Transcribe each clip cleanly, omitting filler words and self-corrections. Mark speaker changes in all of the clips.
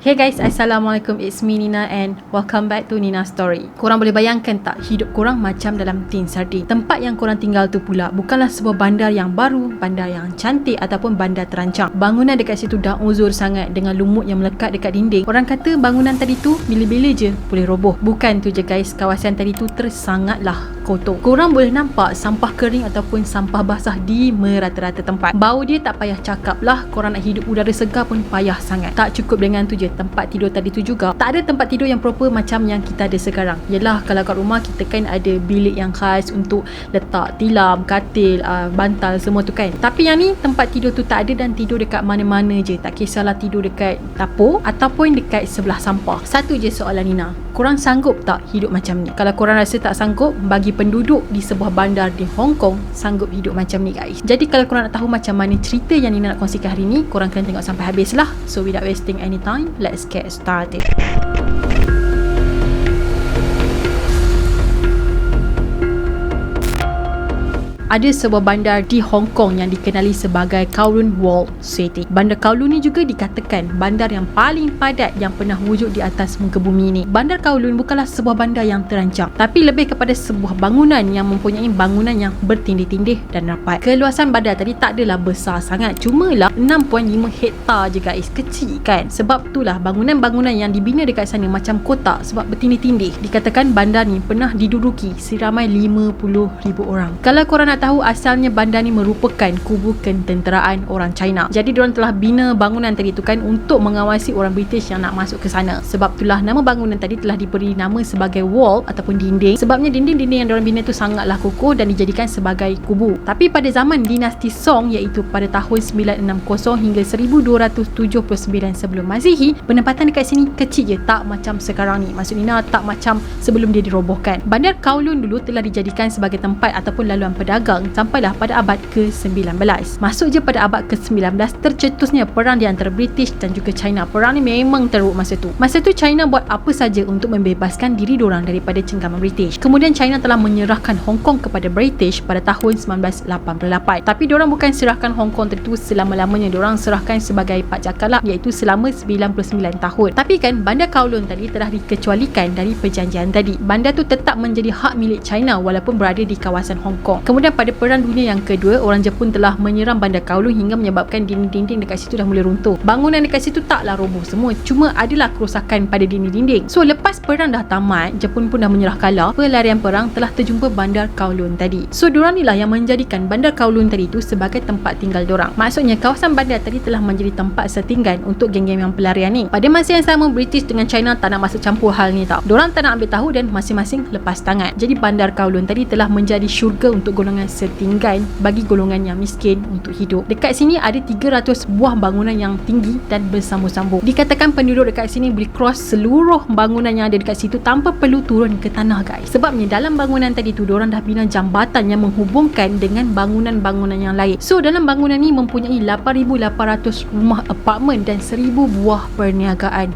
Speaker 1: Hey guys, Assalamualaikum. It's me Nina and welcome back to Nina Story. Korang boleh bayangkan tak, hidup korang macam dalam tin sardin. Tempat yang korang tinggal tu pula bukanlah sebuah bandar yang baru, bandar yang cantik ataupun bandar terancang. Bangunan dekat situ dah uzur sangat dengan lumut yang melekat dekat dinding. Orang kata bangunan tadi tu bila-bila je boleh roboh. Bukan tu je guys, kawasan tadi tu tersangatlah kotor. Korang boleh nampak sampah kering ataupun sampah basah di merata-rata tempat. Bau dia tak payah cakap lah, korang nak hidup udara segar pun payah sangat. Tak cukup dengan tu je, tempat tidur tadi tu juga tak ada tempat tidur yang proper macam yang kita ada sekarang. Yelah, kalau kat rumah kita kan ada bilik yang khas untuk letak tilam, katil, bantal semua tu kan. Tapi yang ni tempat tidur tu tak ada dan tidur dekat mana-mana je. Tak kisahlah tidur dekat dapur ataupun dekat sebelah sampah. Satu je soalan Nina, korang sanggup tak hidup macam ni? Kalau korang rasa tak sanggup, bagi penduduk di sebuah bandar di Hong Kong sanggup hidup macam ni guys. Jadi kalau korang nak tahu macam mana cerita yang Nina nak kongsikan hari ni, korang kena tengok sampai habis lah. So without wasting any time, let's get started. Ada sebuah bandar di Hong Kong yang dikenali sebagai Kowloon Walled City. Bandar Kowloon ni juga dikatakan bandar yang paling padat yang pernah wujud di atas muka bumi ni. Bandar Kowloon bukanlah sebuah bandar yang terancang, tapi lebih kepada sebuah bangunan yang mempunyai bangunan yang bertindih-tindih dan rapat. Keluasan bandar tadi tak adalah besar sangat, cumalah 6.5 hektar je guys. Kecil kan? Sebab itulah bangunan-bangunan yang dibina dekat sana macam kotak sebab bertindih-tindih. Dikatakan bandar ni pernah diduduki seramai 50,000 orang. Kalau korang nak tahu, asalnya bandar ni merupakan kubu ketenteraan orang China. Jadi diorang telah bina bangunan tadi tu kan untuk mengawasi orang British yang nak masuk ke sana. Sebab itulah nama bangunan tadi telah diberi nama sebagai wall ataupun dinding. Sebabnya dinding-dinding yang diorang bina tu sangatlah kokoh dan dijadikan sebagai kubu. Tapi pada zaman dinasti Song, iaitu pada tahun 960 hingga 1279 sebelum Masehi, penempatan dekat sini kecil je, tak macam sekarang ni. Maksud Nina, tak macam sebelum dia dirobohkan. Bandar Kowloon dulu telah dijadikan sebagai tempat ataupun laluan pedagang sampailah pada abad ke-19. Masuk je pada abad ke-19, tercetusnya perang di antara British dan juga China. Perang ni memang teruk masa tu. Masa tu China buat apa saja untuk membebaskan diri diorang daripada cengkaman British. Kemudian China telah menyerahkan Hong Kong kepada British pada tahun 1988. Tapi diorang bukan serahkan Hong Kong itu selama-lamanya. Diorang serahkan sebagai pajakan lah, iaitu selama 99 tahun. Tapi kan bandar Kowloon tadi telah dikecualikan dari perjanjian tadi. Bandar tu tetap menjadi hak milik China walaupun berada di kawasan Hong Kong. Kemudian pada Perang Dunia yang kedua, orang Jepun telah menyerang bandar Kowloon hingga menyebabkan dinding-dinding dekat situ dah mula runtuh. Bangunan dekat situ taklah roboh semua, cuma adalah kerosakan pada dinding-dinding. So lepas perang dah tamat, Jepun pun dah menyerah kalah. Pelarian perang telah terjumpa bandar Kowloon tadi. So diorang ni lah yang menjadikan bandar Kowloon tadi tu sebagai tempat tinggal diorang. Maksudnya kawasan bandar tadi telah menjadi tempat setinggan untuk geng-geng yang pelarian ni. Pada masa yang sama, British dengan China tak nak masuk campur hal ni tau. Diorang tak nak ambil tahu dan masing-masing lepas tangan. Jadi bandar Kowloon tadi telah menjadi syurga untuk golongan setinggan bagi golongan yang miskin untuk hidup. Dekat sini ada 300 buah bangunan yang tinggi dan bersambung-sambung. Dikatakan penduduk dekat sini boleh cross seluruh bangunan yang ada dekat situ tanpa perlu turun ke tanah guys. Sebabnya dalam bangunan tadi tu diorang dah bina jambatan yang menghubungkan dengan bangunan-bangunan yang lain. So dalam bangunan ni mempunyai 8,800 rumah apartmen dan 1,000 buah perniagaan.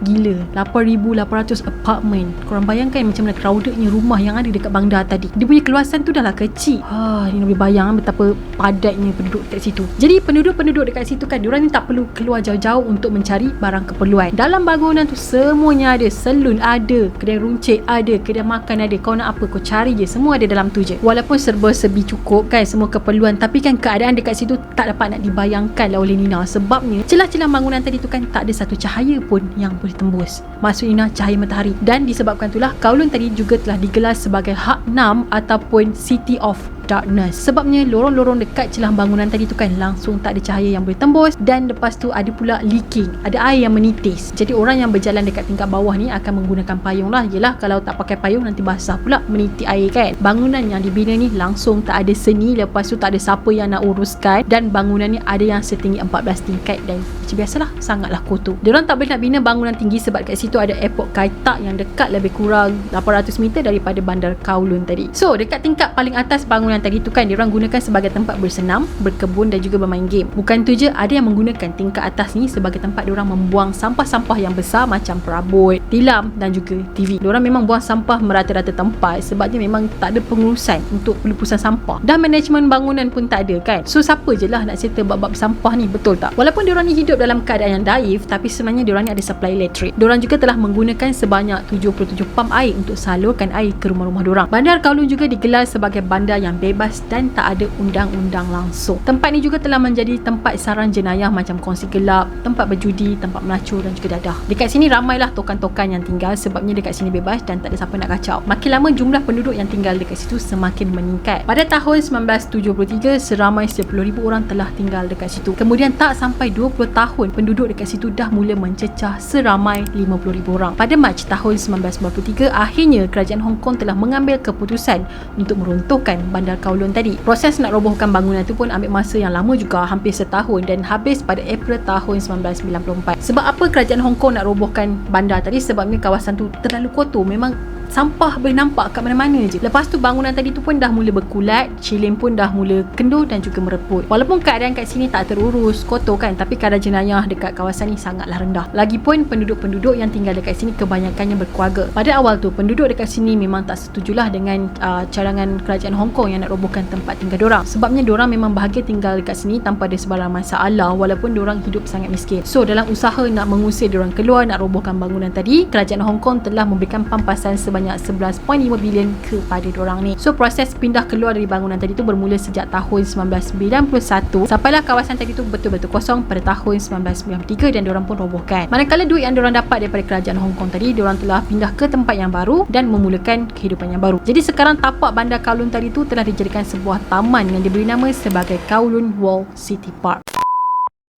Speaker 1: Gila, 8,800 apartmen. Korang bayangkan macam mana crowdednya rumah yang ada dekat bandar tadi. Dia punya keluasan tu dah lah kecil. Ni boleh bayang betapa padatnya penduduk dekat situ. Jadi penduduk-penduduk dekat situ kan, diorang ni tak perlu keluar jauh-jauh untuk mencari barang keperluan. Dalam bangunan tu semuanya ada. Salon ada, kedai runcit ada, kedai makan ada. Kau nak apa, kau cari je, semua ada dalam tu je. Walaupun serba-serbi cukup kan semua keperluan, tapi kan keadaan dekat situ tak dapat nak dibayangkan lah oleh Nina. Sebabnya celah-celah bangunan tadi tu kan tak ada satu cahaya pun yang boleh tembus. Maksud Nina, cahaya matahari. Dan disebabkan itulah Kowloon tadi juga telah digelar sebagai Hak 6 ataupun City of Darkness. Sebabnya lorong-lorong dekat celah bangunan tadi tu kan langsung tak ada cahaya yang boleh tembus, dan lepas tu ada pula leaking, ada air yang menitis. Jadi orang yang berjalan dekat tingkat bawah ni akan menggunakan payung lah. Yelah, kalau tak pakai payung nanti basah pula, meniti air kan. Bangunan yang dibina ni langsung tak ada seni, lepas tu tak ada siapa yang nak uruskan, dan bangunan ni ada yang setinggi 14 tingkat dan macam biasalah sangatlah kotor. Diorang tak boleh nak bina bangunan tinggi sebab kat situ ada airport Kai Tak yang dekat lebih kurang 800 meter daripada bandar Kowloon tadi. So dekat tingkat paling atas bangunan bangunan tadi tu kan diorang gunakan sebagai tempat bersenam, berkebun dan juga bermain game. Bukan tu je, ada yang menggunakan tingkat atas ni sebagai tempat diorang membuang sampah-sampah yang besar macam perabot, tilam dan juga TV. Diorang memang buang sampah merata-rata tempat sebabnya memang tak ada pengurusan untuk pelupusan sampah. Dah management bangunan pun tak ada kan. So siapa je lah nak settle bab-bab sampah ni, betul tak? Walaupun diorang ni hidup dalam keadaan yang daif, tapi sebenarnya diorang ni ada supply elektrik. Diorang juga telah menggunakan sebanyak 77 pam air untuk salurkan air ke rumah-rumah diorang. Bandar Kowloon juga digelar sebagai bandar yang bebas dan tak ada undang-undang langsung. Tempat ni juga telah menjadi tempat sarang jenayah macam kongsi gelap, tempat berjudi, tempat melacur dan juga dadah. Dekat sini ramailah tokan-tokan yang tinggal sebabnya dekat sini bebas dan tak ada siapa nak kacau. Makin lama jumlah penduduk yang tinggal dekat situ semakin meningkat. Pada tahun 1973, seramai 10,000 orang telah tinggal dekat situ. Kemudian tak sampai 20 tahun, penduduk dekat situ dah mula mencecah seramai 50,000 orang. Pada Mac tahun 1993, akhirnya kerajaan Hong Kong telah mengambil keputusan untuk meruntuhkan bandar Kowloon tadi. Proses nak robohkan bangunan itu pun ambil masa yang lama juga, hampir setahun, dan habis pada April tahun 1994. Sebab apa kerajaan Hong Kong nak robohkan bandar tadi? Sebabnya kawasan tu terlalu kotor. Memang sampah boleh nampak kat mana-mana je. Lepas tu bangunan tadi tu pun dah mula berkulat, cilim pun dah mula kendur dan juga mereput. Walaupun keadaan kat sini tak terurus, kotor kan, tapi kadar jenayah dekat kawasan ni sangatlah rendah. Lagipun penduduk-penduduk yang tinggal dekat sini kebanyakannya berkeluarga. Pada awal tu penduduk dekat sini memang tak setujulah dengan carangan kerajaan Hong Kong yang nak robohkan tempat tinggal diorang. Sebabnya diorang memang bahagia tinggal dekat sini tanpa ada sebarang masalah walaupun diorang hidup sangat miskin. So dalam usaha nak mengusir diorang keluar, nak robohkan bangunan tadi, kerajaan Hong Kong telah memberikan pampasan sebanyak 11.5 bilion kepada diorang ni. So proses pindah keluar dari bangunan tadi tu bermula sejak tahun 1991 sampailah kawasan tadi tu betul-betul kosong pada tahun 1993 dan diorang pun robohkan. Manakala duit yang diorang dapat daripada kerajaan Hong Kong tadi, diorang telah pindah ke tempat yang baru dan memulakan kehidupan yang baru. Jadi sekarang tapak bandar Kowloon tadi tu telah dijadikan sebuah taman yang diberi nama sebagai Kowloon Wall City Park.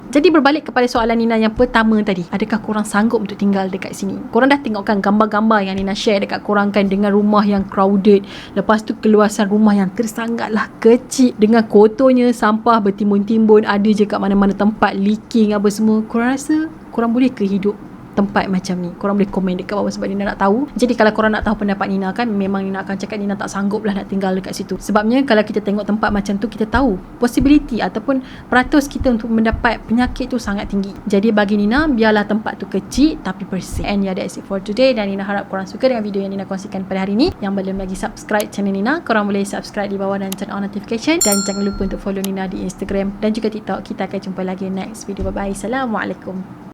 Speaker 1: Jadi berbalik kepada soalan Nina yang pertama tadi, adakah korang sanggup untuk tinggal dekat sini? Korang dah tengokkan gambar-gambar yang Nina share dekat korang kan, dengan rumah yang crowded, lepas tu keluasan rumah yang tersangatlah kecil, dengan kotornya, sampah bertimbun-timbun, ada je kat mana-mana tempat leaking apa semua. Korang rasa korang boleh ke hidup tempat macam ni? Korang boleh komen dekat bawah sebab Nina nak tahu. Jadi kalau korang nak tahu pendapat Nina kan, memang Nina akan cakap Nina tak sanggup lah nak tinggal dekat situ. Sebabnya kalau kita tengok tempat macam tu, kita tahu possibility ataupun peratus kita untuk mendapat penyakit tu sangat tinggi. Jadi bagi Nina, biarlah tempat tu kecil tapi bersih. And yeah, that's it for today. Dan Nina harap korang suka dengan video yang Nina kongsikan pada hari ni. Yang belum lagi subscribe channel Nina, korang boleh subscribe di bawah dan turn on notification. Dan jangan lupa untuk follow Nina di Instagram dan juga TikTok. Kita akan jumpa lagi next video. Bye bye. Assalamualaikum.